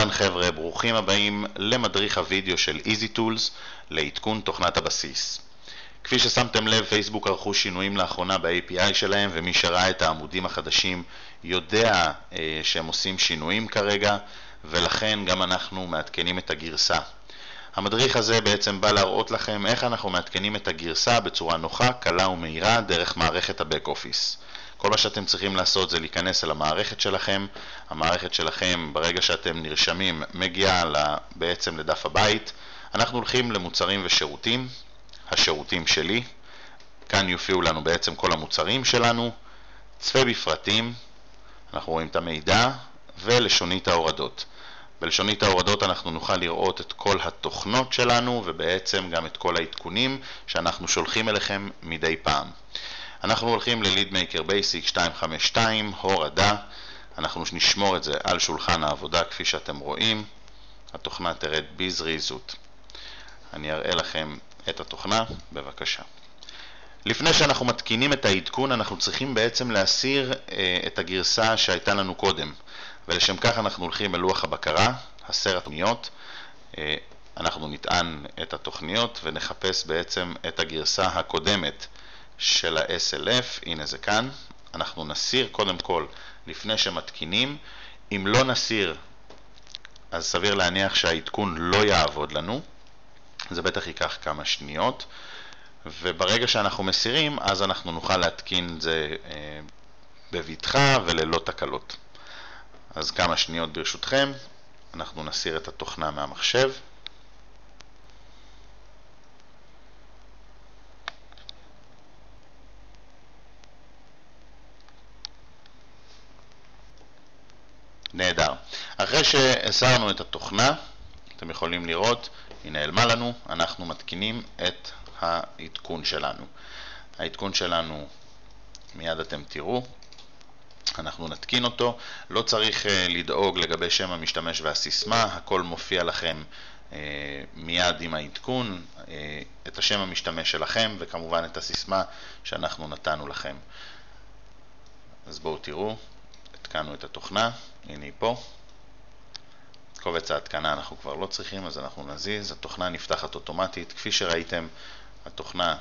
אהלן חבר'ה, ברוכים הבאים למדריך הוידאו של EasyTools לעדכון תוכנת הבסיס. כפי ששמתם לב, פייסבוק ערכו שינויים לאחרונה ב-API שלהם, ומי שראה את העמודים החדשים יודע שהם עושים שינויים כרגע, ולכן גם אנחנו מעדכנים את הגרסה. המדריך הזה בעצם בא להראות לכם איך אנחנו מעדכנים את הגרסה בצורה נוחה, קלה ומהירה דרך מערכת ה-Back Office. כל מה שאתם צריכים לעשות זה להיכנס אל המערכת שלכם. המערכת שלכם ברגע שאתם נרשמים מגיעה בעצם לדף הבית. אנחנו הולכים למוצרים ושירותים, השירותים שלי. כאן יופיעו לנו בעצם כל המוצרים שלנו, צפה בפרטים, אנחנו רואים את המידע, ולשונית ההורדות. בלשונית ההורדות אנחנו נוכל לראות את כל התוכנות שלנו ובעצם גם את כל העדכונים שאנחנו שולחים אליכם מדי פעם. אנחנו הולכים ל-LeadMaker Basic 252, הורדה. אנחנו נשמור את זה על שולחן העבודה כפי שאתם רואים. התוכנה תרד בזריזות. אני אראה לכם את התוכנה, בבקשה. לפני שאנחנו מתקינים את העדכון, אנחנו צריכים בעצם להסיר את הגרסה שהייתה לנו קודם. ולשם כך אנחנו הולכים ללוח הבקרה, הסר התוכניות. אנחנו נטען את התוכניות ונחפש בעצם את הגרסה הקודמת של ה-SLF, הנה זה כאן. אנחנו נסיר קודם כל לפני שמתקינים. אם לא נסיר, אז סביר להניח שהעדכון לא יעבוד לנו. זה בטח ייקח כמה שניות. וברגע שאנחנו מסירים, אז אנחנו נוכל להתקין את זה בבטחה וללא תקלות. אז כמה שניות ברשותכם, אנחנו נסיר את התוכנה מהמחשב. נהדר. אחרי שהסרנו את התוכנה, אתם יכולים לראות, היא נעלמה לנו, אנחנו מתקינים את העדכון שלנו. העדכון שלנו, מיד אתם תראו, אנחנו נתקין אותו. לא צריך לדאוג לגבי שם המשתמש והסיסמה, הכל מופיע לכם מיד עם העדכון, את השם המשתמש שלכם וכמובן את הסיסמה שאנחנו נתנו לכם. אז בואו תראו, התקנו את התוכנה, הנה היא פה. קובץ ההתקנה אנחנו כבר לא צריכים, אז אנחנו נזיז. התוכנה נפתחת אוטומטית. כפי שראיתם, התוכנה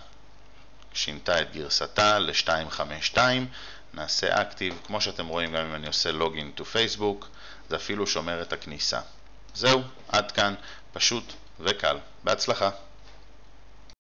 שינתה את גרסתה ל-252. נעשה אקטיב. כמו שאתם רואים, גם אם אני עושה לוגין טו פייסבוק, זה אפילו שומר את הכניסה. זהו, עד כאן, פשוט וקל. בהצלחה.